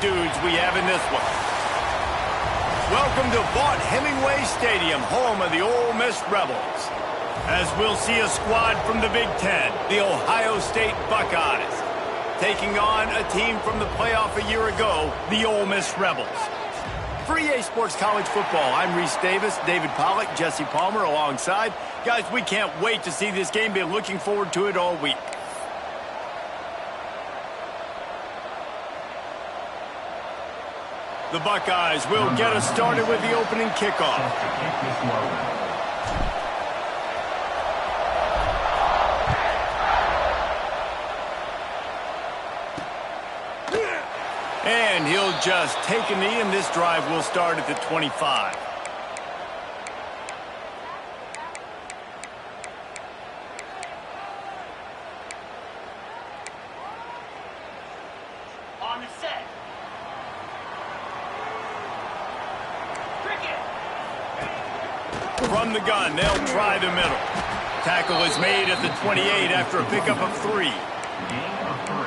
dudes we have in this one. Welcome to Vaught Hemingway Stadium, home of the Ole Miss Rebels. As we'll see a squad from the Big Ten, the Ohio State Buckeyes, taking on a team from the playoff a year ago, the Ole Miss Rebels. For EA Sports College Football, I'm Reese Davis, David Pollack, Jesse Palmer alongside. Guys, we can't wait to see this game. Been looking forward to it all week. The Buckeyes will get us started with the opening kickoff. And he'll just take a knee, and this drive will start at the 25. On the set. From the gun, they'll try the middle. Tackle is made at the 28 after a pickup of 3.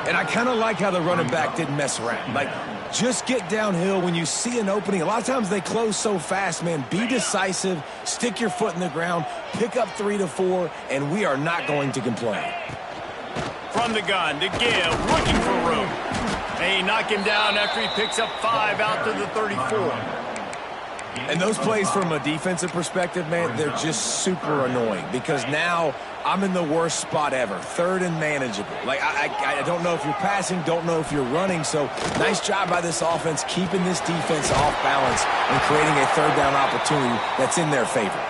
And I kind of like how the running back didn't mess around. Like, just get downhill when you see an opening. A lot of times they close so fast, man. Be decisive, stick your foot in the ground, pick up 3 to 4, and we are not going to complain. From the gun, to give, looking for room. They knock him down after he picks up 5 out to the 34. And those plays from a defensive perspective, man, they're just super annoying because now I'm in the worst spot ever, third and manageable. Like, I don't know if you're passing, don't know if you're running, so nice job by this offense keeping this defense off balance and creating a third down opportunity that's in their favor.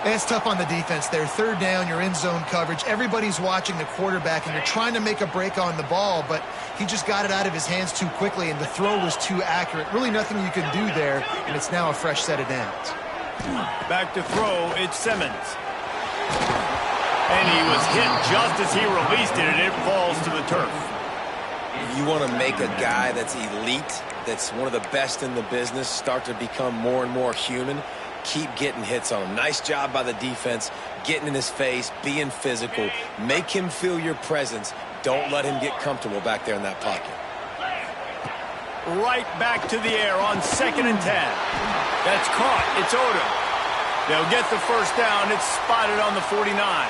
It's tough on the defense there. Third down, you're in zone coverage. Everybody's watching the quarterback, and you're trying to make a break on the ball, but he just got it out of his hands too quickly, and the throw was too accurate. Really nothing you can do there, and it's now a fresh set of downs. Back to throw, it's Simmons. And he was hit just as he released it, and it falls to the turf. You want to make a guy that's elite, that's one of the best in the business, start to become more and more human. Keep getting hits on him. Nice job by the defense, getting in his face, being physical. Make him feel your presence. Don't let him get comfortable back there in that pocket. Right back to the air on 2nd and 10. That's caught. It's Odom. They'll get the first down. It's spotted on the 49.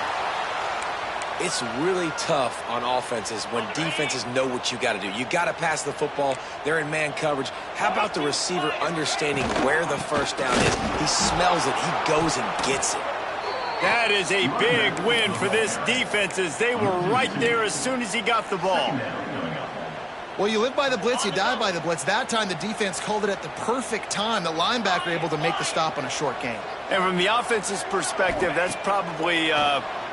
It's really tough on offenses when defenses know what you got to do. You got to pass the football. They're in man coverage. How about the receiver understanding where the first down is? He smells it. He goes and gets it. That is a big win for this defense as they were right there as soon as he got the ball. Well, you live by the blitz, you die by the blitz. That time the defense called it at the perfect time. The linebacker able to make the stop on a short gain. And from the offense's perspective, that's probably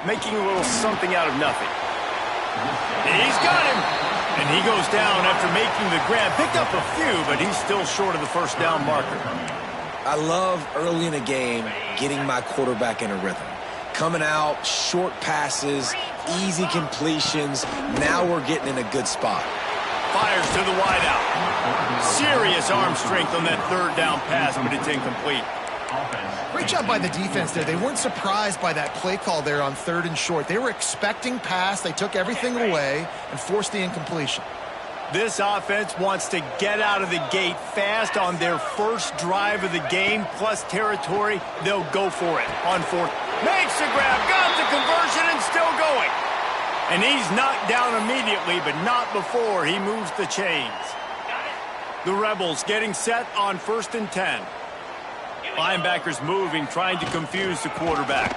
making a little something out of nothing. And he's got him. And he goes down after making the grab. Picked up a few, but he's still short of the first down marker. I love early in a game getting my quarterback in a rhythm. Coming out, short passes, easy completions. Now we're getting in a good spot. Fires to the wideout. Serious arm strength on that third down pass, but it's incomplete. Great job by the defense there. They weren't surprised by that play call there on 3rd and short. They were expecting pass. They took everything away and forced the incompletion. This offense wants to get out of the gate fast on their first drive of the game, plus territory. They'll go for it on 4th. Makes the grab, got the conversion, and still going. And he's knocked down immediately, but not before he moves the chains. The Rebels getting set on 1st and 10. Linebackers moving, trying to confuse the quarterback.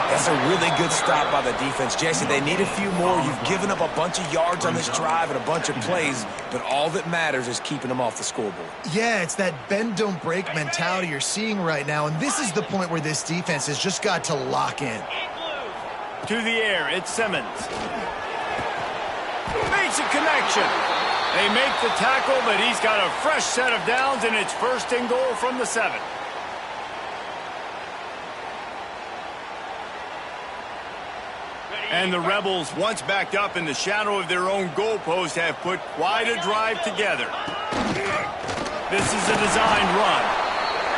That's a really good stop by the defense. Jesse, they need a few more. You've given up a bunch of yards on this drive and a bunch of plays, but all that matters is keeping them off the scoreboard. Yeah, it's that bend, don't break mentality you're seeing right now, and this is the point where this defense has just got to lock in. To the air, it's Simmons. Makes a connection. They make the tackle, but he's got a fresh set of downs, and it's 1st and goal from the 7. And the Rebels, once backed up in the shadow of their own goalpost, have put quite a drive together. This is a designed run.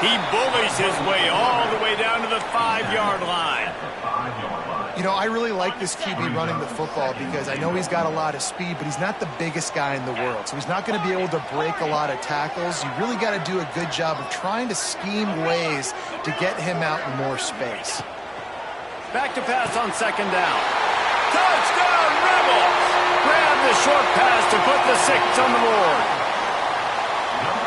He bullies his way all the way down to the 5-yard line. You know, I really like this QB running the football because I know he's got a lot of speed, but he's not the biggest guy in the world. So he's not going to be able to break a lot of tackles. You really got to do a good job of trying to scheme ways to get him out in more space. Back to pass on second down. Touchdown, Rebels! Grab the short pass to put the 6 on the board.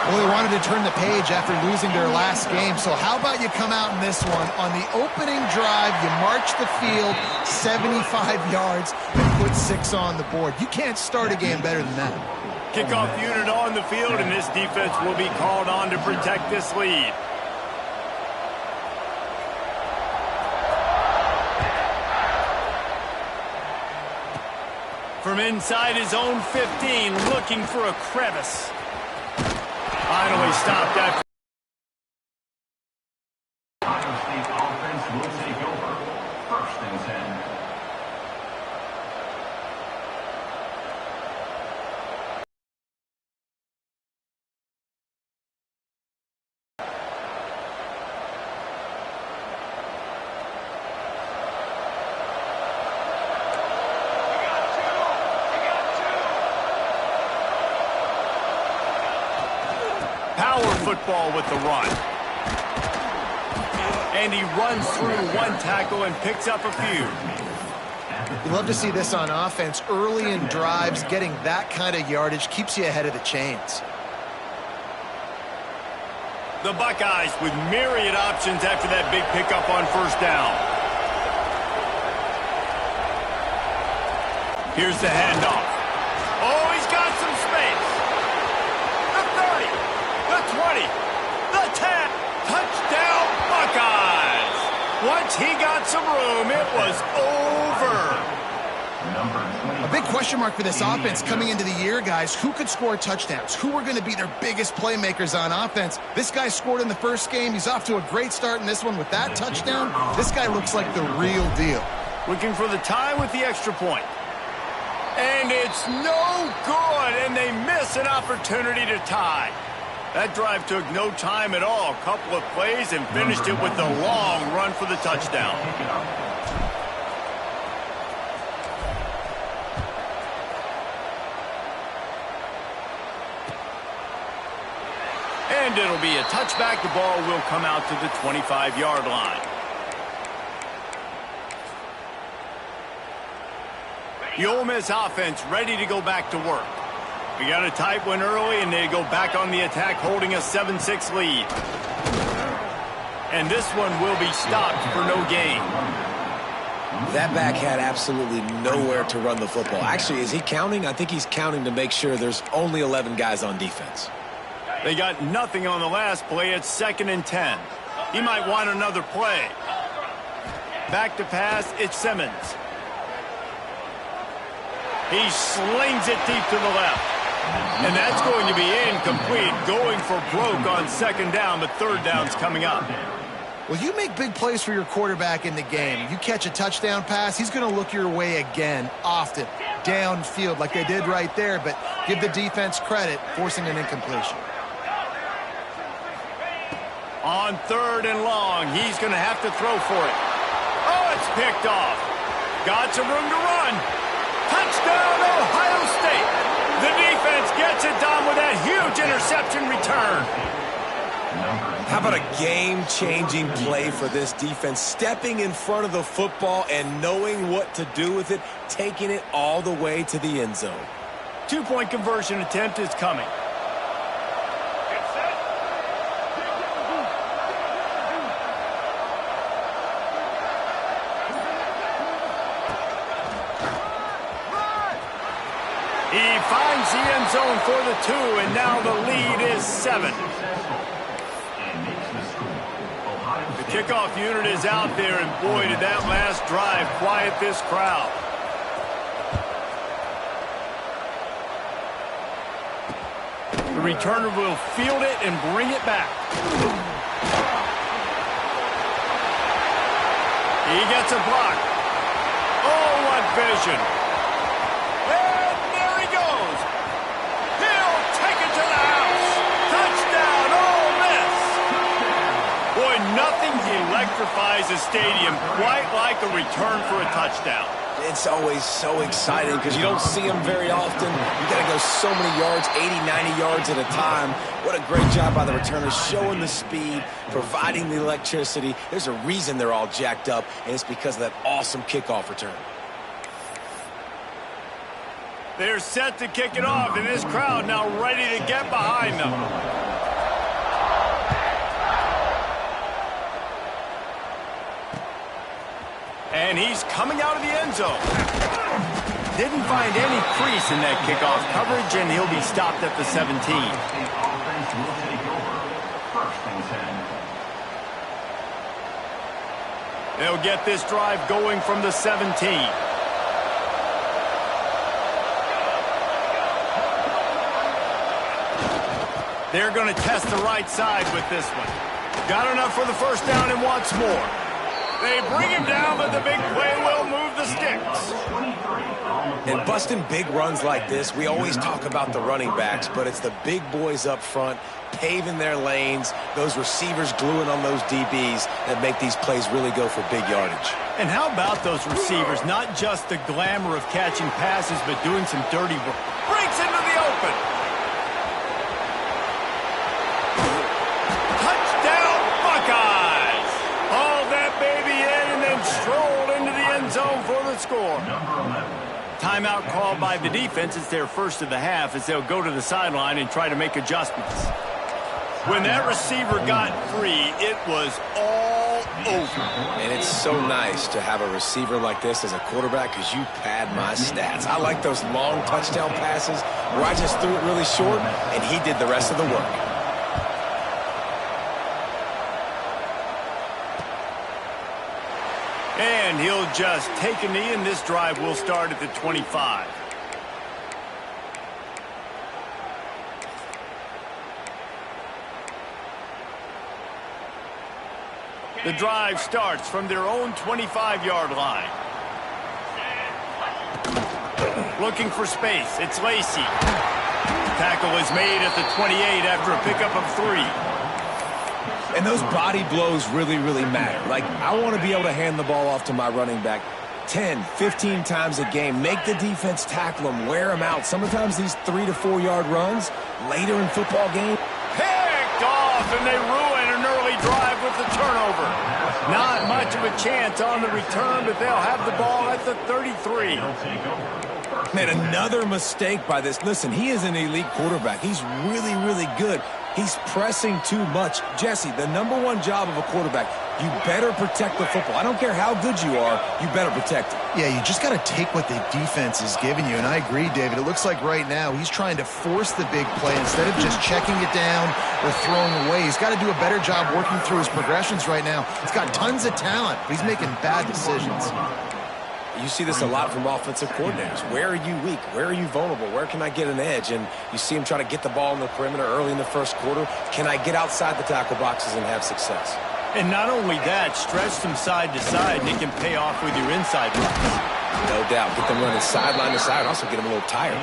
Well, they wanted to turn the page after losing their last game, so how about you come out in this one? On the opening drive, you march the field 75 yards and put 6 on the board. You can't start a game better than that. Kickoff unit on the field, and this defense will be called on to protect this lead. From inside his own 15, looking for a crevice. Finally stopped that. Ohio State offense will take over. 1st and 10. Power football with the run. And he runs through one tackle and picks up a few. You love to see this on offense. Early in drives, getting that kind of yardage keeps you ahead of the chains. The Buckeyes with myriad options after that big pickup on 1st down. Here's the handoff. Oh, he's got some space. The 30, the 20, the 10. Touchdown, Buckeyes. Once he got some room, it was over. A big question mark for this offense coming into the year, guys. Who could score touchdowns? Who are going to be their biggest playmakers on offense? This guy scored in the first game. He's off to a great start in this one with that touchdown. This guy looks like the real deal. Looking for the tie with the extra point. And it's no good, and they miss an opportunity to tie. That drive took no time at all. A couple of plays and finished it with the long run for the touchdown. And it'll be a touchback. The ball will come out to the 25-yard line. The Ole Miss offense ready to go back to work. We got a tight one early, and they go back on the attack, holding a 7-6 lead. And this one will be stopped for no gain. That back had absolutely nowhere to run the football. Actually, is he counting? I think he's counting to make sure there's only 11 guys on defense. They got nothing on the last play. It's 2nd and 10. He might want another play. Back to pass, it's Simmons. He slings it deep to the left. And that's going to be incomplete, going for broke on 2nd down, but 3rd down's coming up. Well, you make big plays for your quarterback in the game. You catch a touchdown pass, he's going to look your way again, often, downfield like they did right there, but give the defense credit, forcing an incompletion. On 3rd and long, he's going to have to throw for it. Oh, it's picked off. Got some room to run. Touchdown, Ohio State. The defense gets it done with that huge interception return. How about a game-changing play for this defense? Stepping in front of the football and knowing what to do with it, taking it all the way to the end zone. 2-point conversion attempt is coming. He finds the end zone for the 2, and now the lead is 7. The kickoff unit is out there, and boy, did that last drive quiet this crowd. The returner will field it and bring it back. He gets a block. Oh, what vision. And there he goes. He'll take it to the house. Touchdown, Ole Miss. Boy, nothing electrifies the stadium, quite like a return for a touchdown. It's always so exciting because you don't see them very often. You got to go so many yards, 80, 90 yards at a time. What a great job by the returners, showing the speed, providing the electricity. There's a reason they're all jacked up, and it's because of that awesome kickoff return. They're set to kick it off, and this crowd now ready to get behind them. And he's coming out of the end zone. Didn't find any crease in that kickoff coverage, and he'll be stopped at the 17. The offense will take over. First and 10. They'll get this drive going from the 17. They're going to test the right side with this one. Got enough for the first down and wants more. They bring him down, but the big play will move the sticks. And busting big runs like this, we always talk about the running backs, but it's the big boys up front, paving their lanes, those receivers gluing on those DBs that make these plays really go for big yardage. And how about those receivers? Not just the glamour of catching passes, but doing some dirty work. Breaks into the open. Touchdown, Buckeyes! Hauled that baby in and then strolled into the end zone for the score. Timeout called by the defense. It's their first of the half as they'll go to the sideline and try to make adjustments. When that receiver got free, it was all over. And it's so nice to have a receiver like this as a quarterback because you pad my stats. I like those long touchdown passes where I just threw it really short and he did the rest of the work. And he'll just take a knee, and this drive will start at the 25. The drive starts from their own 25-yard line. Looking for space. It's Lacy. Tackle is made at the 28 after a pickup of 3. And those body blows really, really matter. Like, I want to be able to hand the ball off to my running back 10, 15 times a game. Make the defense tackle them, wear them out. Sometimes these 3 to 4 yard runs later in football game. Picked off, and they ruin an early drive with the turnover. Not much of a chance on the return, but they'll have the ball at the 33. Man, another mistake by this. Listen, he is an elite quarterback. He's really, really good. He's pressing too much. Jesse, the #1 job of a quarterback, you better protect the football. I don't care how good you are, you better protect it. Yeah, you just got to take what the defense is giving you. And I agree, David. It looks like right now he's trying to force the big play instead of just checking it down or throwing away. He's got to do a better job working through his progressions right now. He's got tons of talent, but he's making bad decisions. You see this a lot from offensive coordinators. Where are you weak? Where are you vulnerable? Where can I get an edge? And you see him trying to get the ball in the perimeter early in the first quarter. Can I get outside the tackle boxes and have success? And not only that, stretch them side to side, and it can pay off with your inside runs. No doubt. Get them running sideline to side. Also get them a little tired.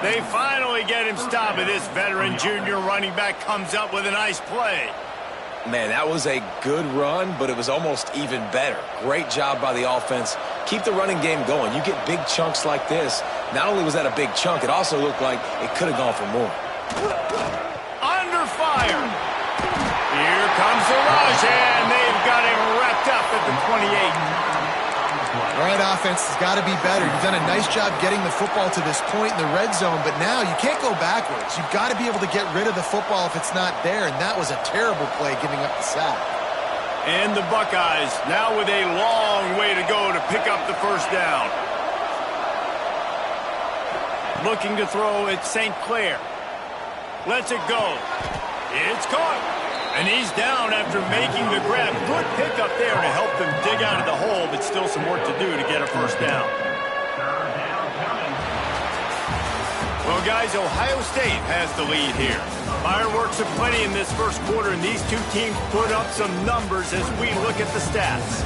They finally get him stopped, and this veteran junior running back comes up with a nice play. Man, that was a good run, but it was almost even better. Great job by the offense. Keep the running game going. You get big chunks like this. Not only was that a big chunk, it also looked like it could have gone for more. Under fire. Here comes the rush, and they've got him wrapped up at the 28. All right, offense has got to be better. You've done a nice job getting the football to this point in the red zone, but now you can't go backwards. You've got to be able to get rid of the football if it's not there, and that was a terrible play giving up the sack. And the Buckeyes now with a long way to go to pick up the first down. Looking to throw at St. Clair. Lets it go. It's caught. And he's down after making the grab. Good pickup there to help them dig out of the hole, but still some work to do to get a first down. Well, guys, Ohio State has the lead here. Fireworks aplenty in this first quarter, and these two teams put up some numbers as we look at the stats.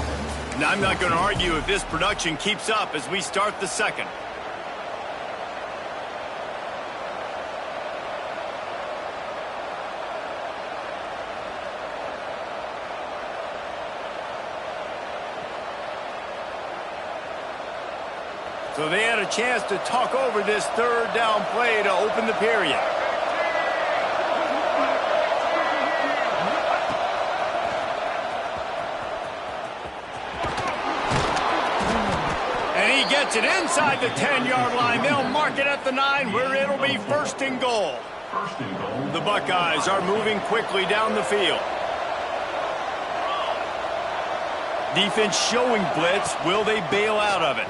And I'm not going to argue if this production keeps up as we start the second. So they had a chance to talk over this third down play to open the period. And he gets it inside the 10-yard line. They'll mark it at the 9 where it'll be first and goal. The Buckeyes are moving quickly down the field. Defense showing blitz. Will they bail out of it?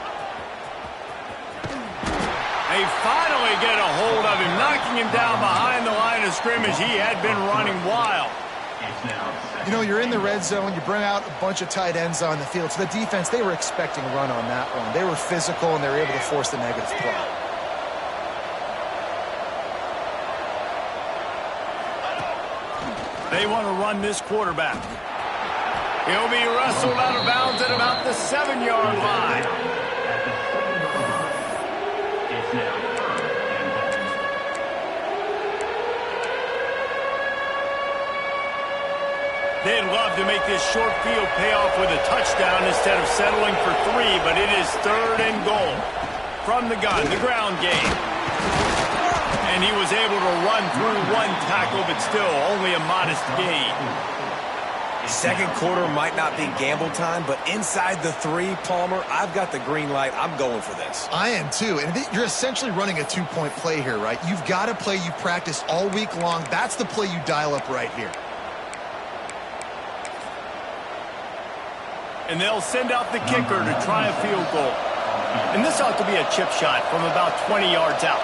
They finally get a hold of him, knocking him down behind the line of scrimmage. He had been running wild. You know, you're in the red zone. You bring out a bunch of tight ends on the field. So the defense, they were expecting a run on that one. They were physical, and they were able to force the negative play. They want to run this quarterback. He'll be wrestled out of bounds at about the 7-yard line. They'd love to make this short field pay off with a touchdown instead of settling for 3, but it is third and goal. From the gun, the ground game. And he was able to run through one tackle, but still only a modest gain. Second quarter might not be gamble time, but inside the 3, Palmer, I've got the green light. I'm going for this. I am too. And you're essentially running a 2-point play here, right? You've got a play you practiced all week long. That's the play you dial up right here. And they'll send out the kicker to try a field goal. And this ought to be a chip shot from about 20 yards out.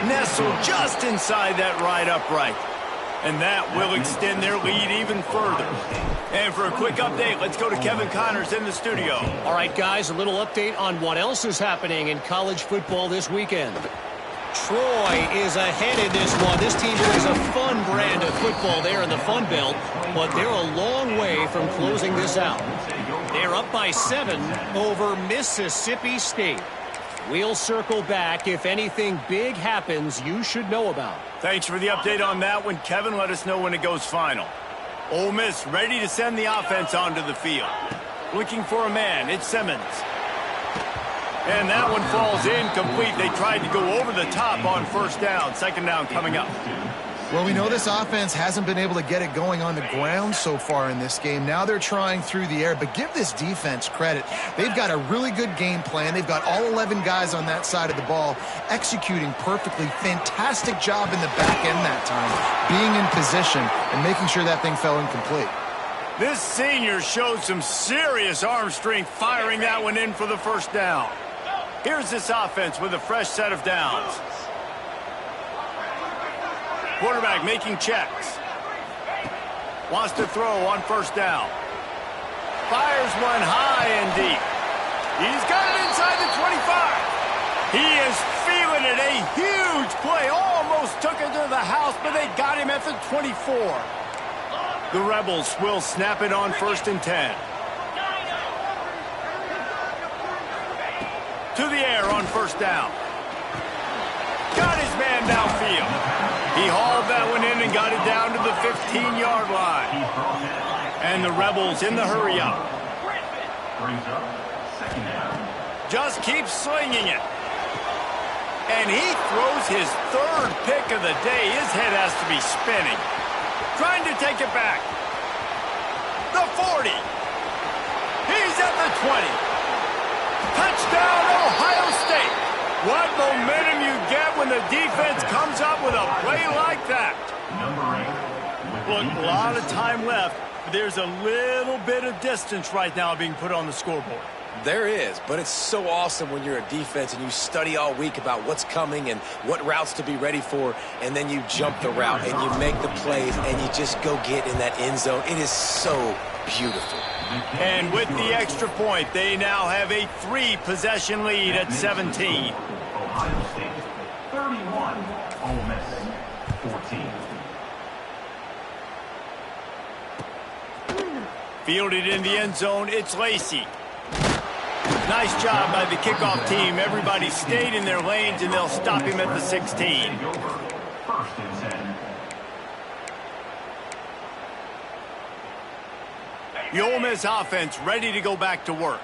Nestled just inside that right upright. And that will extend their lead even further. And for a quick update, let's go to Kevin Connors in the studio. All right, guys, a little update on what else is happening in college football this weekend. Troy is ahead in this one. This team plays a fun brand of football there in the Fun Belt, but they're a long way from closing this out. They're up by 7 over Mississippi State. We'll circle back. If anything big happens, you should know about. Thanks for the update on that one, Kevin. Let us know when it goes final. Ole Miss ready to send the offense onto the field. Looking for a man. It's Simmons. And that one falls incomplete. They tried to go over the top on first down. Second down coming up. Well, we know this offense hasn't been able to get it going on the ground so far in this game. Now they're trying through the air, but give this defense credit. They've got a really good game plan. They've got all 11 guys on that side of the ball executing perfectly. Fantastic job in the back end that time, being in position and making sure that thing fell incomplete. This senior showed some serious arm strength firing that one in for the first down. Here's this offense with a fresh set of downs. Quarterback making checks. Wants to throw on first down. Fires one high and deep. He's got it inside the 25. He is feeling it. A huge play. Almost took it to the house, but they got him at the 24. The Rebels will snap it on first and 10. To the air on first down. Got his man downfield. He hauled that one in and got it down to the 15-yard line. And the Rebels in the hurry-up. Just keeps slinging it. And he throws his third pick of the day. His head has to be spinning. Trying to take it back. The 40. He's at the 20. Touchdown, Ohio State. What momentum you get when the defense comes up with a play like that. Look, a lot of time left. But there's a little bit of distance right now being put on the scoreboard. There is, but it's so awesome when you're a defense and you study all week about what's coming and what routes to be ready for, and then you jump the route and you make the plays and you just go get in that end zone. It is so beautiful. And with the extra point, they now have a 3-possession lead at 17. Ohio State 31, Ole Miss 14. Fielded in the end zone, it's Lacey. Nice job by the kickoff team. Everybody stayed in their lanes, and they'll stop him at the 16. First and 10. The Ole Miss offense ready to go back to work.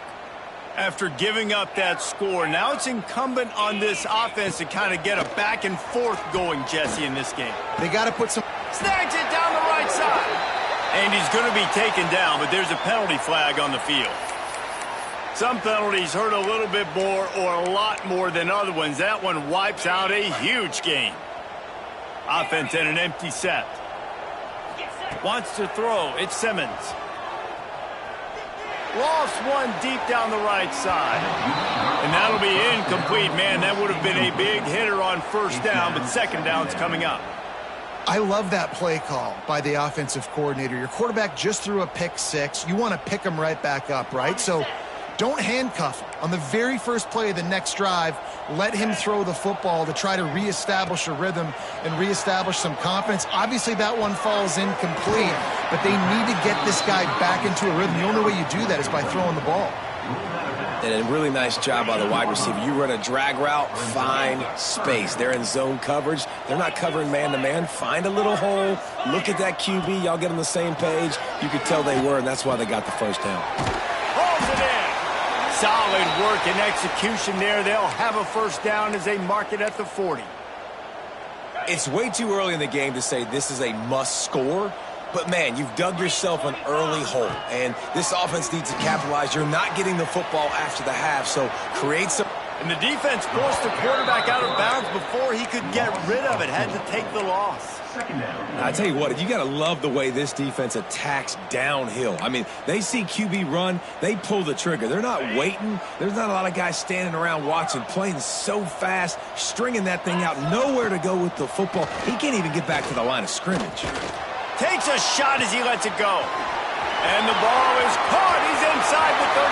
After giving up that score, now it's incumbent on this offense to kind of get a back and forth going, Jesse, in this game. They got to put some... Snags it down the right side. And he's going to be taken down, but there's a penalty flag on the field. Some penalties hurt a little bit more or a lot more than other ones. That one wipes out a huge game. Offense in an empty set. Wants to throw. It's Simmons. Lost one deep down the right side. And that'll be incomplete. Man, that would have been a big hitter on first down, but second down's coming up. I love that play call by the offensive coordinator. Your quarterback just threw a pick six. You want to pick him right back up, right? So don't handcuff him. On the very first play of the next drive, let him throw the football to try to reestablish a rhythm and reestablish some confidence. Obviously, that one falls incomplete, but they need to get this guy back into a rhythm. The only way you do that is by throwing the ball. And a really nice job by the wide receiver. You run a drag route, find space. They're in zone coverage. They're not covering man-to-man. Find a little hole. Look at that QB. Y'all get on the same page. You could tell they were, and that's why they got the first down. Holds it in. Solid work and execution there. They'll have a first down as they mark it at the 40. It's way too early in the game to say this is a must score. But, man, you've dug yourself an early hole, and this offense needs to capitalize. You're not getting the football after the half, so create some... And the defense forced the quarterback out of bounds before he could get rid of it. Had to take the loss. I tell you what, you got to love the way this defense attacks downhill. I mean, they see QB run, they pull the trigger. They're not waiting. There's not a lot of guys standing around watching, playing so fast, stringing that thing out, nowhere to go with the football. He can't even get back to the line of scrimmage. Takes a shot as he lets it go. And the ball is caught. He's inside the 35.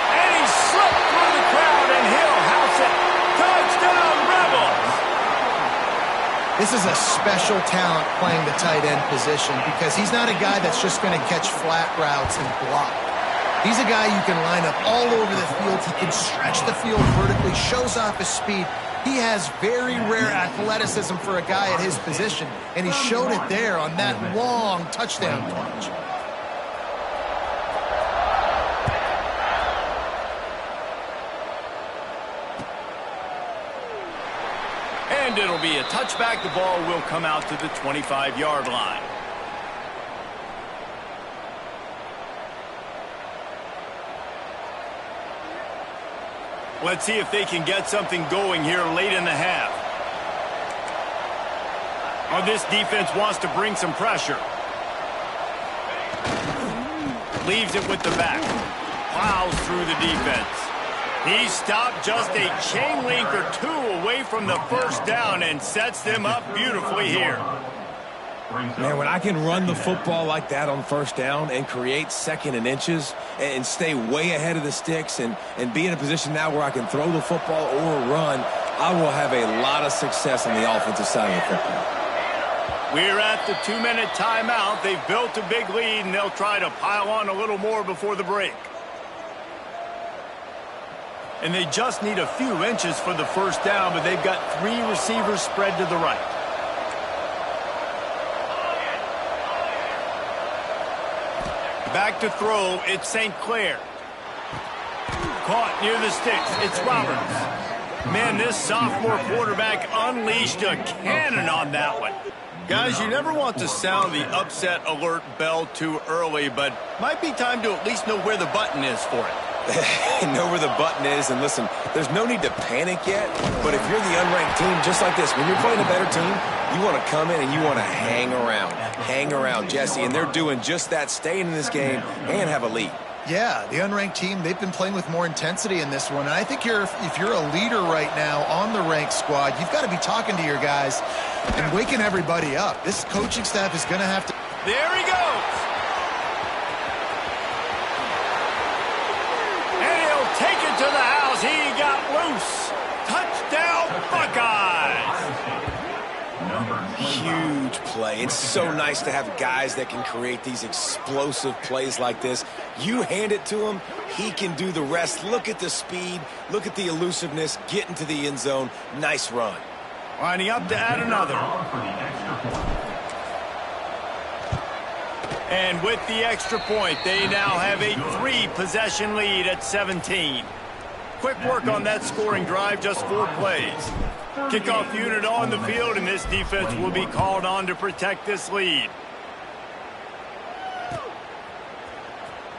And he slipped through the crowd, and he'll house it. Touchdown, Rebels! This is a special talent playing the tight end position because he's not a guy that's just going to catch flat routes and block. He's a guy you can line up all over the field. He can stretch the field vertically, shows off his speed. He has very rare athleticism for a guy at his position, and he showed it there on that long touchdown catch. And it'll be a touchback. The ball will come out to the 25-yard line. Let's see if they can get something going here late in the half. Oh, this defense wants to bring some pressure. Leaves it with the back. Plows through the defense. He stopped just a chain link or two away from the first down and sets them up beautifully here. Man, when I can run the football like that on first down and create second and inches and stay way ahead of the sticks and be in a position now where I can throw the football or run, I will have a lot of success on the offensive side of the football. We're at the 2-minute timeout. They've built a big lead, and they'll try to pile on a little more before the break. And they just need a few inches for the first down, but they've got 3 receivers spread to the right. Back to throw, it's St. Clair. Caught near the sticks, it's Roberts. Man, this sophomore quarterback unleashed a cannon on that one. Guys, you never want to sound the upset alert bell too early, but might be time to at least know where the button is for it. Know where the button is, and listen, there's no need to panic yet, but if you're the unranked team, just like this, when you're playing a better team, you want to come in and you want to hang around, Jesse, and they're doing just that, staying in this game and have a lead. Yeah, the unranked team, they've been playing with more intensity in this one, and I think if you're a leader right now on the ranked squad, you've got to be talking to your guys and waking everybody up. This coaching staff is going to have to... There he goes! Take it to the house. He got loose. Touchdown, Buckeyes. Huge play. It's so nice to have guys that can create these explosive plays like this. You hand it to him, he can do the rest. Look at the speed. Look at the elusiveness. Get into the end zone. Nice run. Lining up to add another. And with the extra point, they now have a 3-possession lead at 17. Quick work on that scoring drive, just 4 plays. Kickoff unit on the field, and this defense will be called on to protect this lead.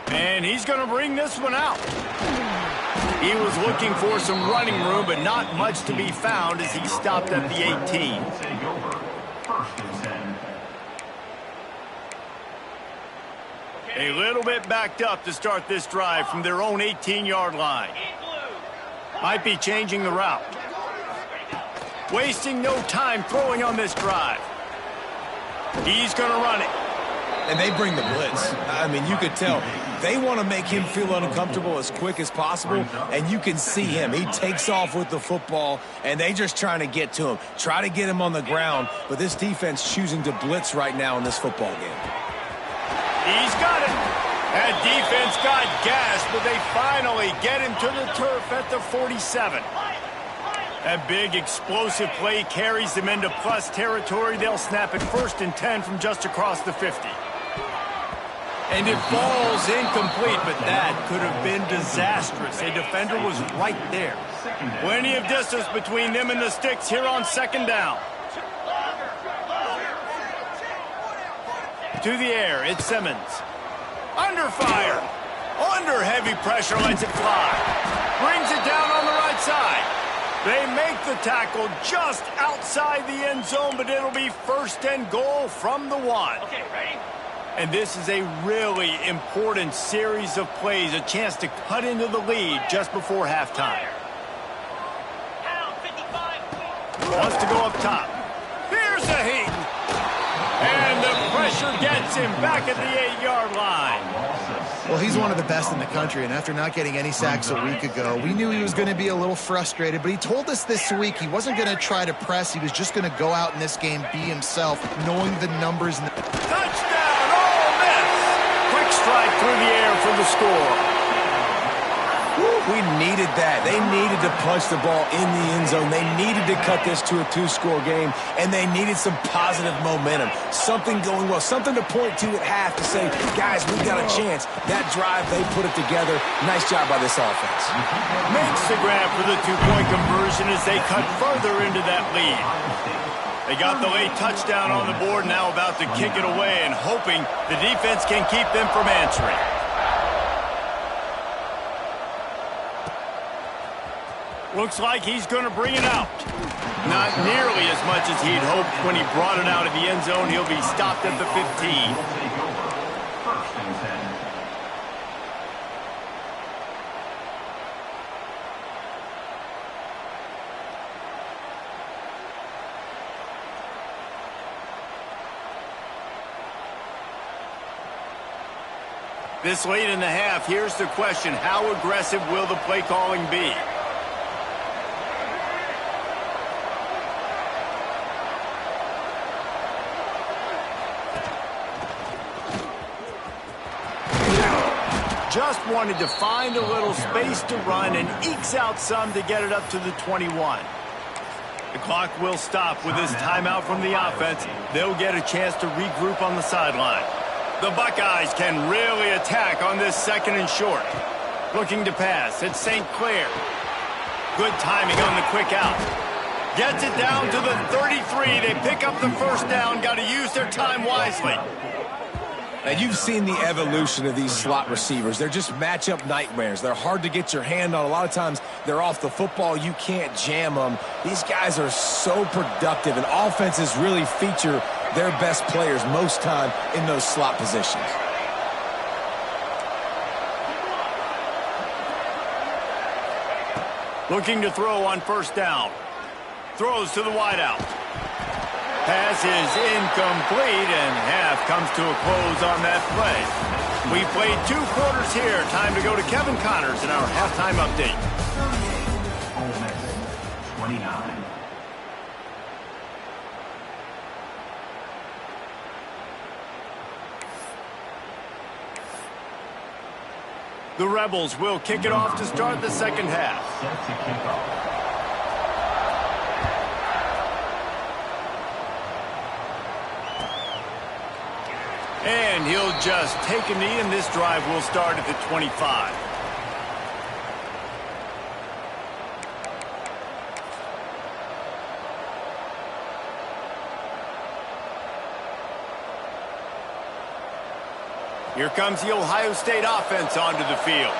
And he's going to bring this one out. He was looking for some running room, but not much to be found as he stopped at the 18. A little bit backed up to start this drive from their own 18-yard line. Might be changing the route. Wasting no time throwing on this drive. He's going to run it. And they bring the blitz. I mean, you could tell they want to make him feel uncomfortable as quick as possible, and you can see him. He takes off with the football, and they just trying to get to him, try to get him on the ground, but this defense choosing to blitz right now in this football game. He's got it. That defense got gas, but they finally get him to the turf at the 47. That big explosive play carries them into plus territory. They'll snap it 1st and 10 from just across the 50. And it falls incomplete, but that could have been disastrous. A defender was right there. Plenty of distance between them and the sticks here on 2nd down. To the air, it's Simmons. Under fire. Under heavy pressure, lets it fly. Brings it down on the right side. They make the tackle just outside the end zone, but it'll be 1st and goal from the 1. Okay, ready? And this is a really important series of plays, a chance to cut into the lead just before halftime. Wants to go up top. Here's a heat. And the pressure gets him back at the 8-yard line. Well, he's one of the best in the country, and after not getting any sacks a week ago, we knew he was going to be a little frustrated, but he told us this week he wasn't going to try to press. He was just going to go out in this game, be himself, knowing the numbers. Touchdown, Ole Miss! Quick strike through the air for the score. We needed that. They needed to punch the ball in the end zone. They needed to cut this to a 2-score game, and they needed some positive momentum. Something going well, something to point to at half to say, guys, we got a chance. That drive, they put it together. Nice job by this offense. Makes the grab for the 2-point conversion as they cut further into that lead. They got the late touchdown on the board, now about to kick it away and hoping the defense can keep them from answering. Looks like he's going to bring it out. Not nearly as much as he'd hoped when he brought it out of the end zone. He'll be stopped at the 15. This late in the half, here's the question. How aggressive will the play calling be? Just wanted to find a little space to run and ekes out some to get it up to the 21. The clock will stop with this timeout from the offense. They'll get a chance to regroup on the sideline. The Buckeyes can really attack on this 2nd and short. Looking to pass, it's St. Clair. Good timing on the quick out. Gets it down to the 33. They pick up the 1st down. Got to use their time wisely. And you've seen the evolution of these slot receivers. They're just matchup nightmares. They're hard to get your hand on. A lot of times they're off the football. You can't jam them. These guys are so productive, and offenses really feature their best players most time in those slot positions. Looking to throw on 1st down. Throws to the wideout. Pass is incomplete, and half comes to a close on that play. We played 2 quarters here. Time to go to Kevin Connors in our halftime update. Ole Miss, 29. The Rebels will kick it off to start the 2nd half. Set to kick off. And he'll just take a knee, and this drive will start at the 25. Here comes the Ohio State offense onto the field.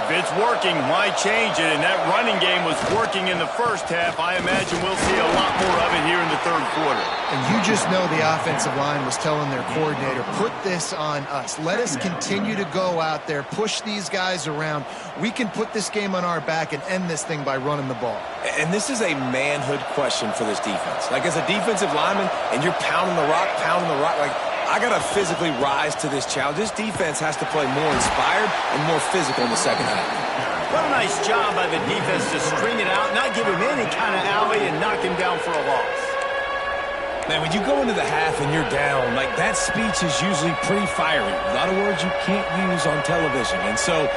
If it's working, why change it? And that running game was working in the first half. I imagine we'll see a lot more of it here in the third quarter. And you just know the offensive line was telling their coordinator, put this on us. Let us continue to go out there, push these guys around. We can put this game on our back and end this thing by running the ball. And this is a manhood question for this defense. Like, as a defensive lineman, and you're pounding the rock, like, I got to physically rise to this challenge. This defense has to play more inspired and more physical in the second half. What a nice job by the defense to string it out, not give him any kind of alley, and knock him down for a loss. Man, when you go into the half and you're down, like, that speech is usually pretty fiery. A lot of words you can't use on television. And so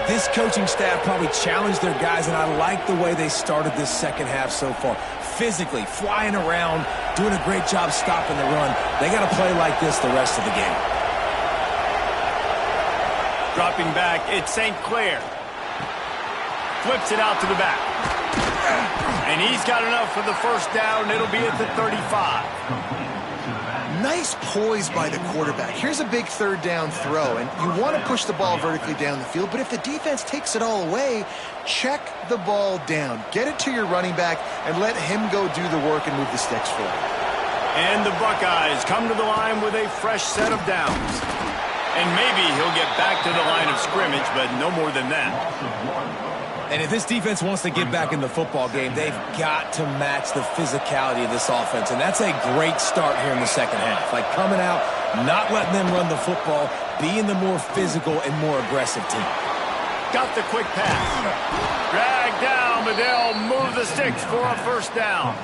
this coaching staff probably challenged their guys, and I like the way they started this second half so far. Physically, flying around, doing a great job stopping the run. They got to play like this the rest of the game. Dropping back, it's St. Clair. Flips it out to the back. And he's got enough for the first down. It'll be at the 35. Nice poise by the quarterback. Here's a big third down throw, and you want to push the ball vertically down the field, but if the defense takes it all away, check the ball down. Get it to your running back and let him go do the work and move the sticks for you. And the Buckeyes come to the line with a fresh set of downs. And maybe he'll get back to the line of scrimmage, but no more than that. And if this defense wants to get back in the football game, they've got to match the physicality of this offense. And that's a great start here in the second half. Like, coming out, not letting them run the football, being the more physical and more aggressive team. Got the quick pass. Dragged down, but they'll move the sticks for a first down.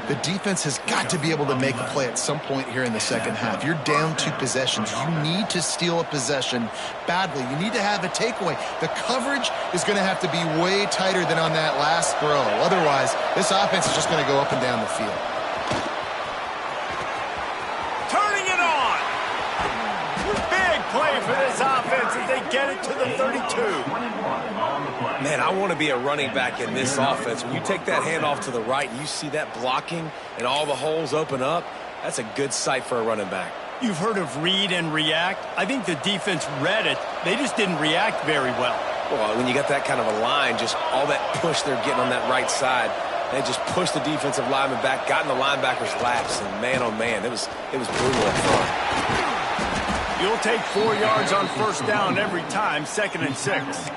The defense has got to be able to make a play at some point here in the second half. You're down 2 possessions. You need to steal a possession badly. You need to have a takeaway. The coverage is going to have to be way tighter than on that last throw. Otherwise, this offense is just going to go up and down the field. Turning it on. Big play for this offense as they get it to the 32. Man, I want to be a running back in this offense. When you take that handoff to the right and you see that blocking and all the holes open up, that's a good sight for a running back. You've heard of read and react. I think the defense read it. They just didn't react very well. Well, when you got that kind of a line, just all that push they're getting on that right side, they just pushed the defensive lineman back, got in the linebacker's laps, and man, oh man, it was brutal up front. You'll take 4 yards on first down every time, 2nd and 6.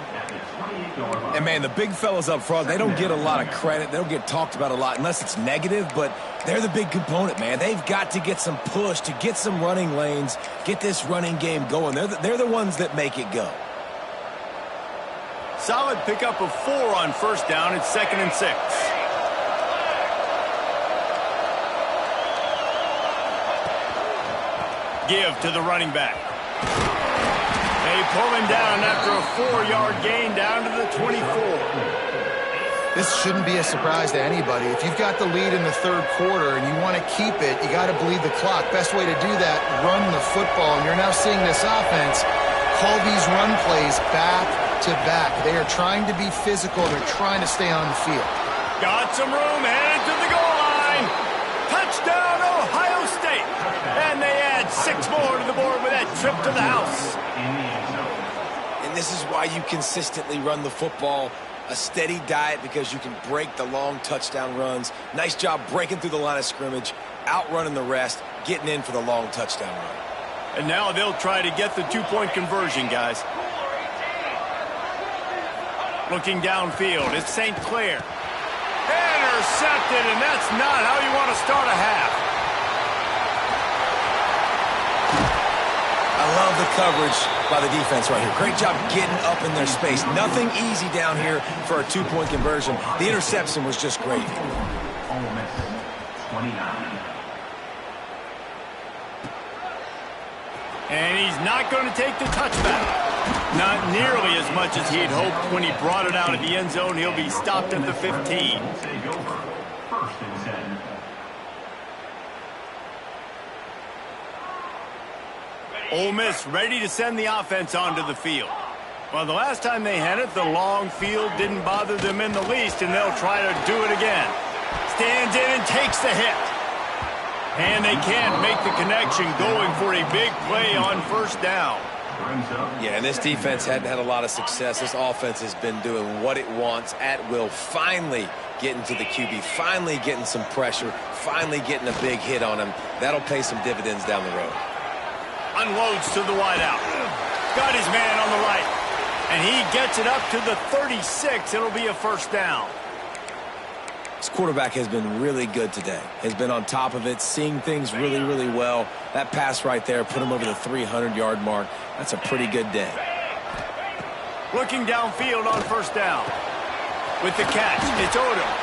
And, man, the big fellas up front, they don't get a lot of credit. They don't get talked about a lot unless it's negative, but they're the big component, man. They've got to get some push, to get some running lanes, get this running game going. They're the ones that make it go. Solid pickup of 4 on first down. It's 2nd and 6. Give to the running back. They pull him down after a 4-yard gain down to the 24. This shouldn't be a surprise to anybody. If you've got the lead in the third quarter and you want to keep it, you got to bleed the clock. Best way to do that, run the football. And you're now seeing this offense call these run plays back to back. They are trying to be physical. They're trying to stay on the field. Got some room, headed to the goal line. Touchdown, Ohio State. And they add 6 more to the board with that trip to the house. And this is why you consistently run the football, a steady diet, because you can break the long touchdown runs. Nice job breaking through the line of scrimmage, outrunning the rest, getting in for the long touchdown run. And now they'll try to get the 2-point conversion, guys. Looking downfield, it's St. Clair. Intercepted, and that's not how you want to start a half. I love the coverage by the defense right here. Great job getting up in their space. Nothing easy down here for a 2-point conversion. The interception was just great. And he's not going to take the touchback. Not nearly as much as he'd hoped when he brought it out of the end zone. He'll be stopped at the 15. First and 10. Ole Miss ready to send the offense onto the field. Well, the last time they had it, the long field didn't bother them in the least, and they'll try to do it again. Stands in and takes the hit. And they can't make the connection, going for a big play on first down. Yeah, and this defense hadn't had a lot of success. This offense has been doing what it wants at will. Finally getting to the QB, finally getting some pressure, finally getting a big hit on him. That'll pay some dividends down the road. Unloads to the wideout. Got his man on the right. And he gets it up to the 36. It'll be a first down. This quarterback has been really good today. Has been on top of it, seeing things really, really well. That pass right there put him over the 300-yard mark. That's a pretty good day. Looking downfield on first down. With the catch, it's Odom.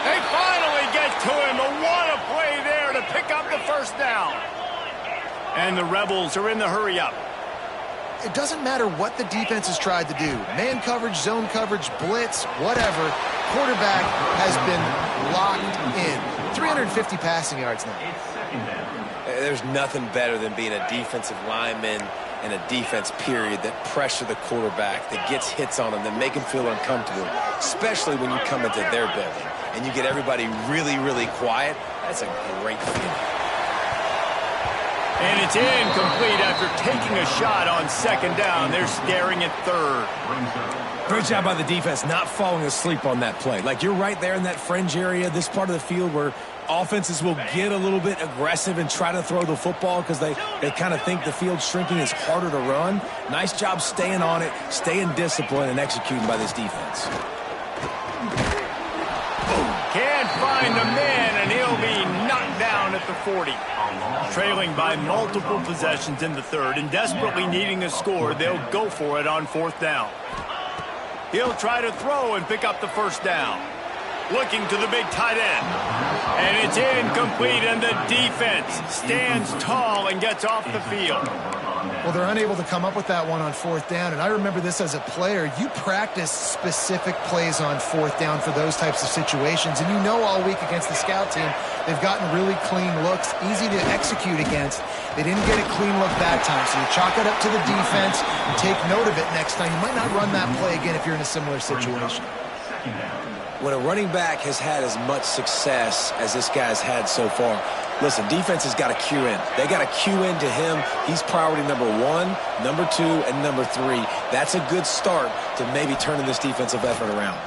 They finally get to him. What a play there to pick up the first down. And the Rebels are in the hurry-up. It doesn't matter what the defense has tried to do. Man coverage, zone coverage, blitz, whatever. Quarterback has been locked in. 350 passing yards now. There's nothing better than being a defensive lineman and a defense period that pressure the quarterback, that gets hits on him, that make him feel uncomfortable, especially when you come into their building and you get everybody really, really quiet. That's a great feeling. And it's incomplete after taking a shot on second down. They're staring at third. Great job by the defense not falling asleep on that play. Like, you're right there in that fringe area, this part of the field where offenses will get a little bit aggressive and try to throw the football because they kind of think the field's shrinking, is harder to run. Nice job staying on it, staying disciplined, and executing by this defense. Can't find the man, and he'll be knocked down at the 40. Trailing by multiple possessions in the third and desperately needing a score, they'll go for it on fourth down. He'll try to throw and pick up the first down. Looking to the big tight end. And it's incomplete, and the defense stands tall and gets off the field. Well, they're unable to come up with that one on fourth down, and I remember this as a player. You practice specific plays on fourth down for those types of situations, and you know all week against the scout team, they've gotten really clean looks, easy to execute against. They didn't get a clean look that time, so you chalk it up to the defense and take note of it next time. You might not run that play again if you're in a similar situation. When a running back has had as much success as this guy's had so far, listen, defense has got to cue in. They got to cue in to him. He's priority number 1, number 2, and number 3. That's a good start to maybe turning this defensive effort around.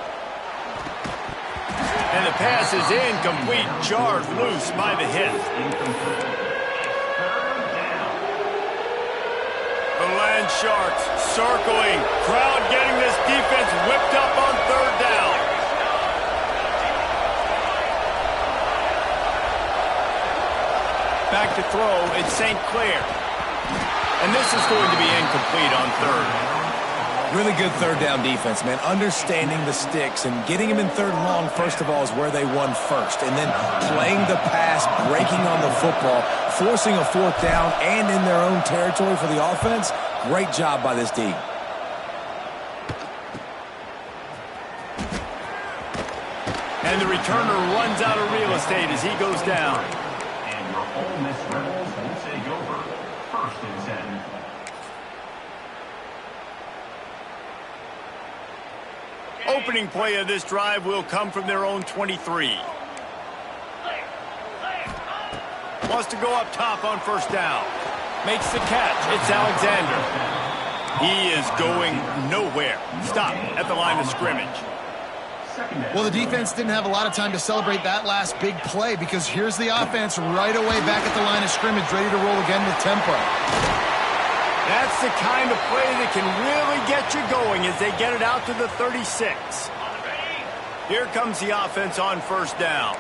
And the pass is incomplete, jarred loose by the hit. The Land Sharks circling. Crowd getting this defense whipped up on third down. Back to throw, it's St. Clair. And this is going to be incomplete on third. Really good third down defense, man. Understanding the sticks and getting him in third and long, first of all, is where they won first. And then playing the pass, breaking on the football, forcing a fourth down and in their own territory for the offense. Great job by this team. And the returner runs out of real estate as he goes down. Ole Miss Rebels will take over. First and 10. Opening play of this drive will come from their own 23. Wants to go up top on first down. Makes the catch. It's Alexander. He is going nowhere. Stop at the line of scrimmage. Well, the defense didn't have a lot of time to celebrate that last big play because here's the offense right away back at the line of scrimmage, ready to roll again with tempo. That's the kind of play that can really get you going as they get it out to the 36. Here comes the offense on first down.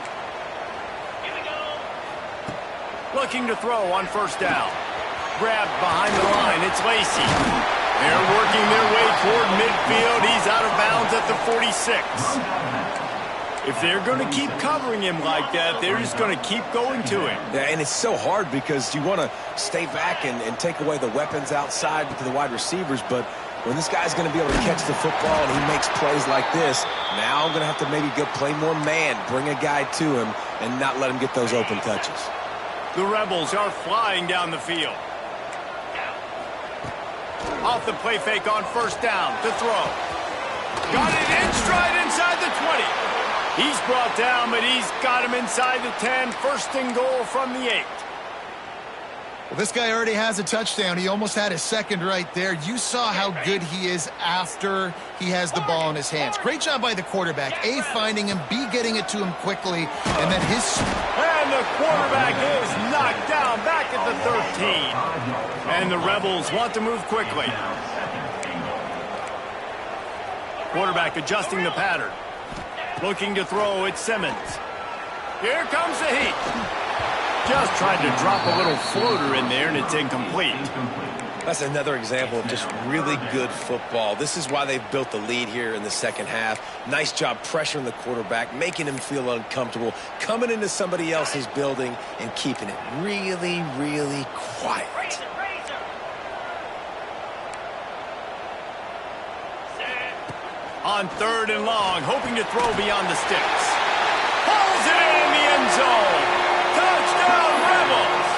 Looking to throw on first down. Grabbed behind the line. It's Lacey. They're working their way toward midfield. He's out of bounds at the 46. If they're going to keep covering him like that, they're just going to keep going to him. Yeah, and it's so hard because you want to stay back and take away the weapons outside to the wide receivers, but when this guy's going to be able to catch the football and he makes plays like this, now I'm going to have to maybe go play more man, bring a guy to him, and not let him get those open touches. The Rebels are flying down the field. Off the play fake on first down to throw. Got it in stride inside the 20. He's brought down, but he's got him inside the 10. First and goal from the 8. Well, this guy already has a touchdown. He almost had his second right there. You saw how good he is after he has the ball in his hands. Great job by the quarterback. A, finding him, B, getting it to him quickly, and then his... And the quarterback is knocked down back at the 13. And the Rebels want to move quickly. Quarterback adjusting the pattern. Looking to throw, it's Simmons. Here comes the heat. Just tried to drop a little floater in there, and it's incomplete. That's another example of just really good football. This is why they've built the lead here in the second half. Nice job pressuring the quarterback, making him feel uncomfortable, coming into somebody else's building and keeping it really, really quiet. On third and long, hoping to throw beyond the sticks. Pulls it in the end zone. Touchdown, Rebels!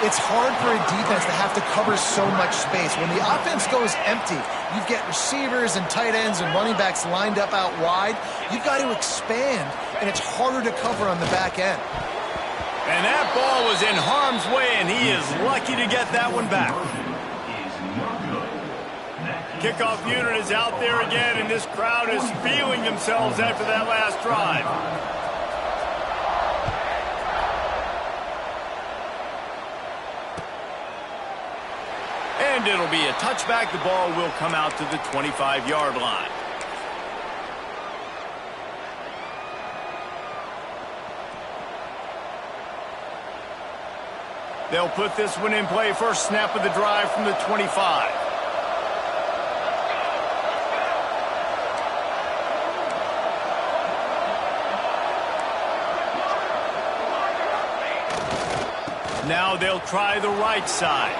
It's hard for a defense to have to cover so much space. When the offense goes empty, you get receivers and tight ends and running backs lined up out wide. You've got to expand, and it's harder to cover on the back end. And that ball was in harm's way, and he is lucky to get that one back. Kickoff unit is out there again, and this crowd is feeling themselves after that last drive. And it'll be a touchback. The ball will come out to the 25-yard line. They'll put this one in play. First snap of the drive from the 25. Now they'll try the right side.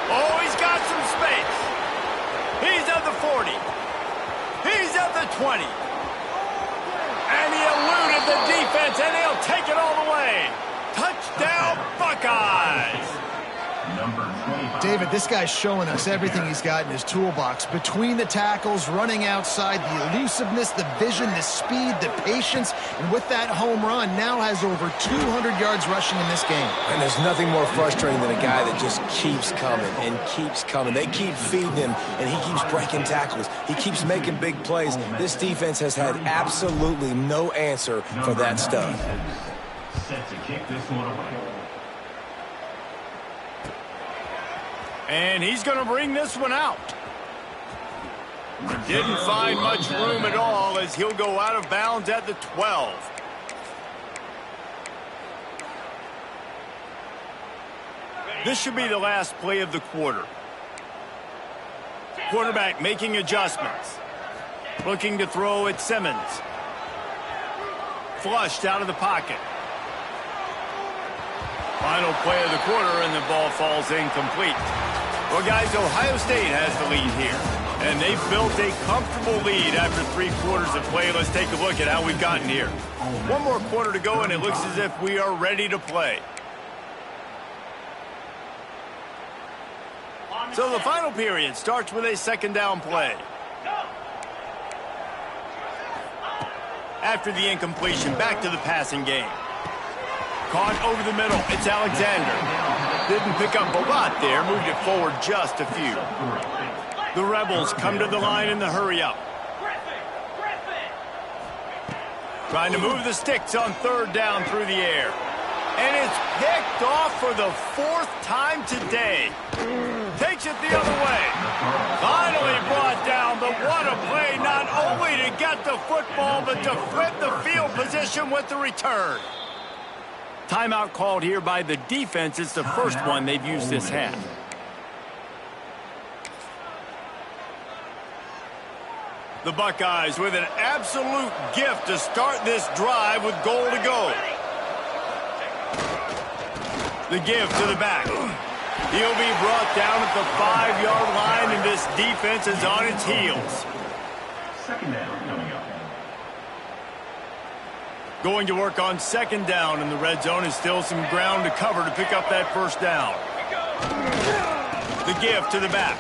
Oh, he's got some space. He's at the 40. He's at the 20. And he eluded the defense, and he'll take it all the way. Touchdown, Buckeyes. David, this guy's showing us everything he's got in his toolbox. Between the tackles, running outside, the elusiveness, the vision, the speed, the patience, and with that home run, now has over 200 yards rushing in this game. And there's nothing more frustrating than a guy that just keeps coming and keeps coming. They keep feeding him, and he keeps breaking tackles. He keeps making big plays. This defense has had absolutely no answer for that stuff. Set to kick this one away. And he's going to bring this one out. Didn't find much room at all as he'll go out of bounds at the 12. This should be the last play of the quarter. Quarterback making adjustments. Looking to throw at Simmons. Flushed out of the pocket. Final play of the quarter, and the ball falls incomplete. Well, guys, Ohio State has the lead here, and they've built a comfortable lead after 3 quarters of play. Let's take a look at how we've gotten here. One more quarter to go, and it looks as if we are ready to play. So the final period starts with a second down play. After the incompletion, back to the passing game. Caught over the middle. It's Alexander. Didn't pick up a lot there. Moved it forward just a few. The Rebels come to the line in the hurry-up. Trying to move the sticks on third down through the air. And it's picked off for the 4th time today. Takes it the other way. Finally brought down, but what a play, not only to get the football, but to flip the field position with the return. Timeout called here by the defense. It's the first one they've used this half. The Buckeyes with an absolute gift to start this drive with goal to go. The give to the back. He'll be brought down at the 5-yard line, and this defense is on its heels. Second down coming up. Going to work on second down, and the red zone is still some ground to cover to pick up that first down. The give to the back.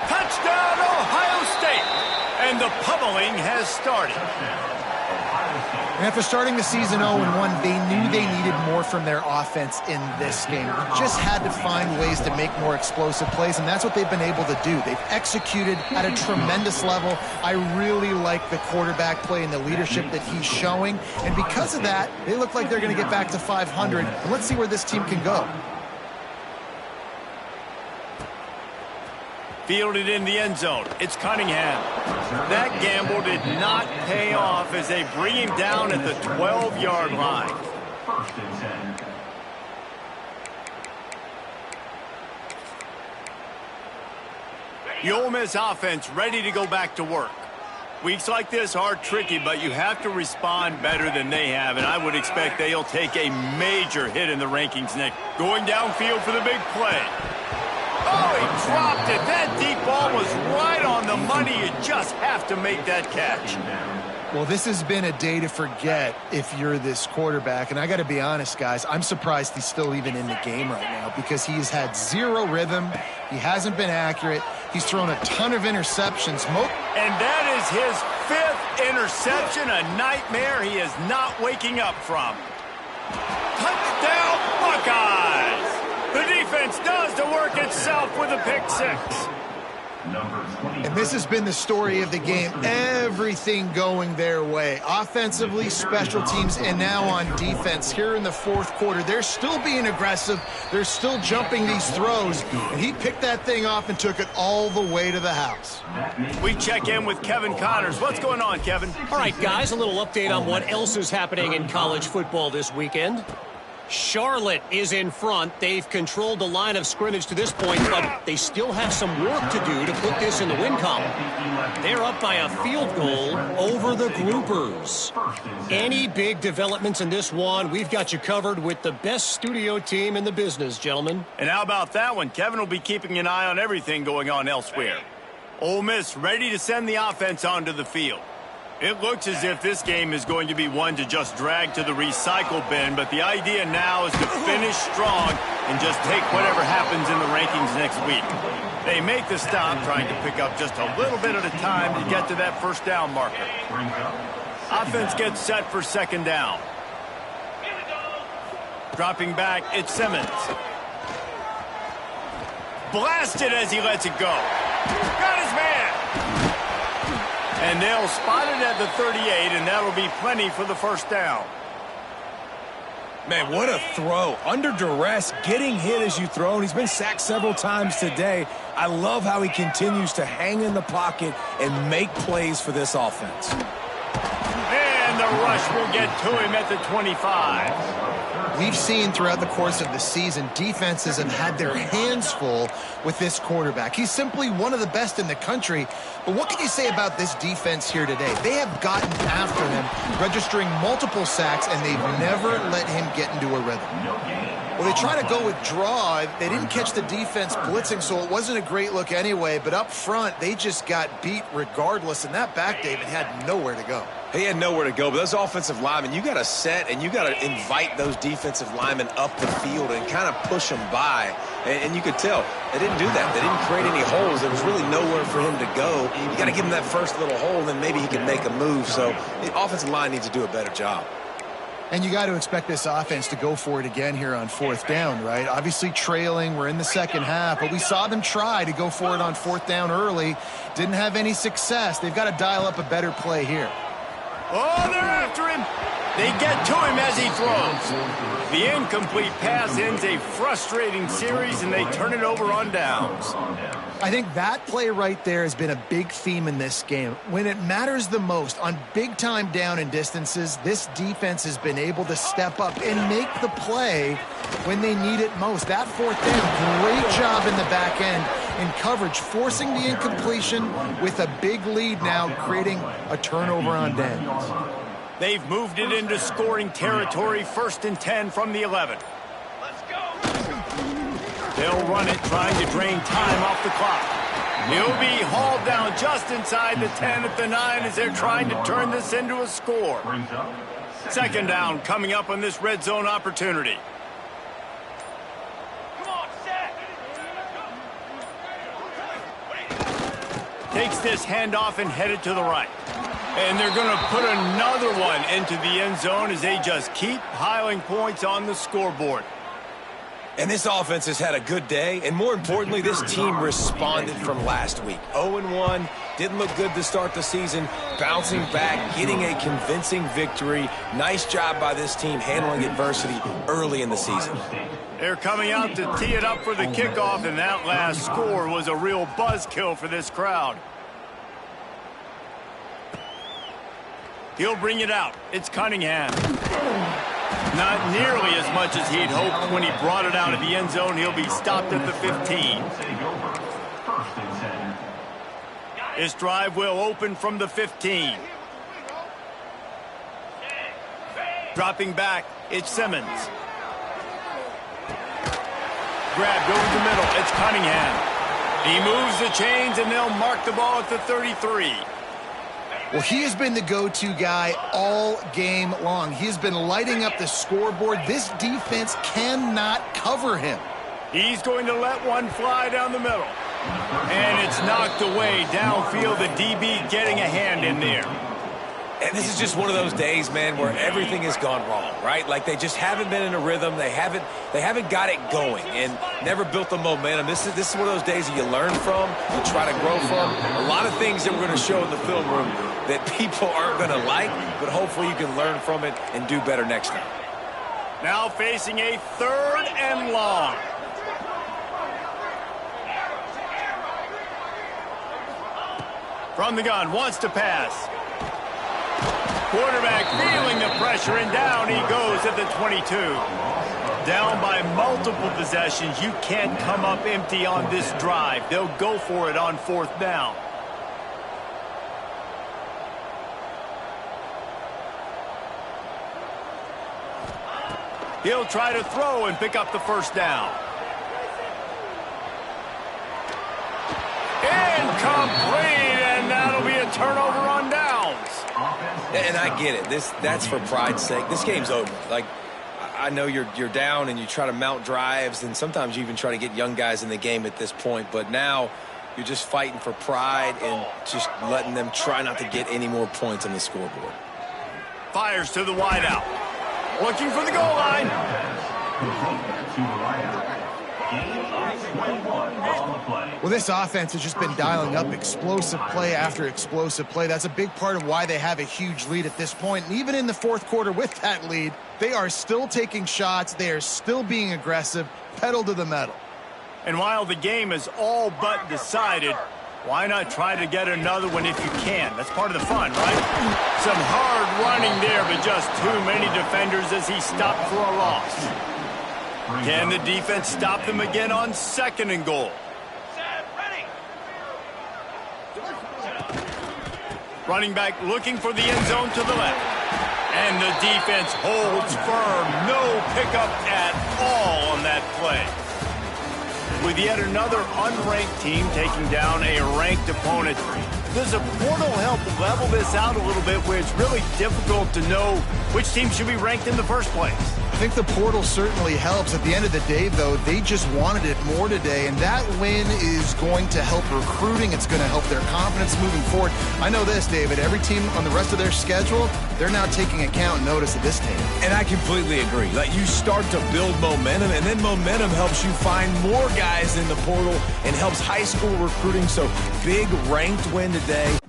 Touchdown, Ohio State. And the pummeling has started. And after starting the season 0-1, they knew they needed more from their offense in this game. They just had to find ways to make more explosive plays, and that's what they've been able to do. They've executed at a tremendous level. I really like the quarterback play and the leadership that he's showing. And because of that, they look like they're going to get back to 500. And let's see where this team can go. Fielded in the end zone. It's Cunningham. That gamble did not pay off as they bring him down at the 12-yard line. First and 10. The Ole Miss offense ready to go back to work. Weeks like this are tricky, but you have to respond better than they have, and I would expect they'll take a major hit in the rankings next. Going downfield for the big play. Oh, he dropped it. That deep ball was right on the money. You just have to make that catch. Well, this has been a day to forget if you're this quarterback. And I got to be honest, guys, I'm surprised he's still even in the game right now because he's had zero rhythm. He hasn't been accurate. He's thrown a ton of interceptions. And that is his 5th interception, a nightmare he is not waking up from. Touchdown, Buckeyes! The defense does the work itself with a pick 6. And this has been the story of the game. Everything going their way. Offensively, special teams, and now on defense. Here in the fourth quarter, they're still being aggressive. They're still jumping these throws. And he picked that thing off and took it all the way to the house. We check in with Kevin Connors. What's going on, Kevin? All right, guys, a little update on what else is happening in college football this weekend. Charlotte is in front. They've controlled the line of scrimmage to this point, but they still have some work to do to put this in the win column. They're up by a field goal over the Groupers. Any big developments in this one, we've got you covered with the best studio team in the business, gentlemen. And how about that one? Kevin will be keeping an eye on everything going on elsewhere. Ole Miss ready to send the offense onto the field. It looks as if this game is going to be one to just drag to the recycle bin, but the idea now is to finish strong and just take whatever happens in the rankings next week. They make the stop, trying to pick up just a little bit at a time to get to that first down marker. Offense gets set for second down. Dropping back, it's Simmons. Blasted as he lets it go. Got his man. And they'll spot it at the 38, and that'll be plenty for the first down. Man, what a throw. Under duress, getting hit as you throw. And he's been sacked several times today. I love how he continues to hang in the pocket and make plays for this offense. And the rush will get to him at the 25. We've seen throughout the course of the season, defenses have had their hands full with this quarterback. He's simply one of the best in the country. But what can you say about this defense here today? They have gotten after him, registering multiple sacks, and they've never let him get into a rhythm. Well, they try to go with draw. They didn't catch the defense blitzing, so it wasn't a great look anyway. But up front, they just got beat regardless, and that back, David, had nowhere to go. He had nowhere to go, but those offensive linemen, you got to set and you got to invite those defensive linemen up the field and kind of push them by. And you could tell they didn't do that. They didn't create any holes. There was really nowhere for him to go. You got to give him that first little hole, and then maybe he can make a move. So the offensive line needs to do a better job. And you got to expect this offense to go for it again here on fourth down, right? Obviously trailing, we're in the second half, but we saw them try to go for it on fourth down early. Didn't have any success. They've got to dial up a better play here. Oh, they're after him. They get to him as he throws. The incomplete pass ends a frustrating series, and they turn it over on downs. I think that play right there has been a big theme in this game. When it matters the most, on big-time down and distances, this defense has been able to step up and make the play when they need it most. That fourth down, great job in the back end in coverage, forcing the incompletion with a big lead now, creating a turnover on downs. They've moved it into scoring territory, 1st and 10 from the 11. Let's go. They'll run it, trying to drain time off the clock. He'll be hauled down just inside the 10 at the 9 as they're trying to turn this into a score. Second down coming up on this red zone opportunity. Takes this handoff and headed to the right. And they're going to put another one into the end zone as they just keep piling points on the scoreboard. And this offense has had a good day, and more importantly, this team responded from last week. 0-1, didn't look good to start the season, bouncing back, getting a convincing victory. Nice job by this team handling adversity early in the season. They're coming out to tee it up for the kickoff, and that last score was a real buzzkill for this crowd. He'll bring it out. It's Cunningham. Not nearly as much as he'd hoped when he brought it out of the end zone. He'll be stopped at the 15. This drive will open from the 15. Dropping back, it's Simmons. Grabbed over the middle, it's Cunningham. He moves the chains, and they'll mark the ball at the 33. Well, he has been the go-to guy all game long. He has been lighting up the scoreboard. This defense cannot cover him. He's going to let one fly down the middle. And it's knocked away downfield. The DB getting a hand in there. And this is just one of those days, man, where everything has gone wrong, right? Like they just haven't been in a rhythm. They haven't got it going and never built the momentum. This is one of those days that you learn from, you try to grow from. A lot of things that we're going to show in the film room that people aren't going to like, but hopefully you can learn from it and do better next time. Now facing a 3rd and long. From the gun, wants to pass. Quarterback feeling the pressure, and down he goes at the 22. Down by multiple possessions. You can't come up empty on this drive. They'll go for it on 4th down. He'll try to throw and pick up the 1st down. Incomplete, and that'll be a turnover on downs. And I get it. That's for pride's sake. This game's over. Like, I know you're down and you try to mount drives, and sometimes you even try to get young guys in the game at this point. But now you're just fighting for pride and just letting them try not to get any more points on the scoreboard. Fires to the wideout. Looking for the goal line. Well, this offense has just been dialing up explosive play after explosive play. That's a big part of why they have a huge lead at this point. And even in the 4th quarter with that lead, they are still taking shots. They are still being aggressive, pedal to the metal. And while the game is all but decided, why not try to get another one if you can? That's part of the fun, right? Some hard running there, but just too many defenders as he stopped for a loss. Can the defense stop them again on 2nd and goal? Running back looking for the end zone to the left. And the defense holds firm. No pickup at all on that play. With yet another unranked team taking down a ranked opponent, does a portal help level this out a little bit where it's really difficult to know which team should be ranked in the first place? I think the portal certainly helps. At the end of the day, though, they just wanted it more today, and that win is going to help recruiting. It's going to help their confidence moving forward. I know this, David. Every team on the rest of their schedule, they're now taking account and notice of this team. And I completely agree. Like, you start to build momentum, and then momentum helps you find more guys in the portal and helps high school recruiting. So big ranked win today.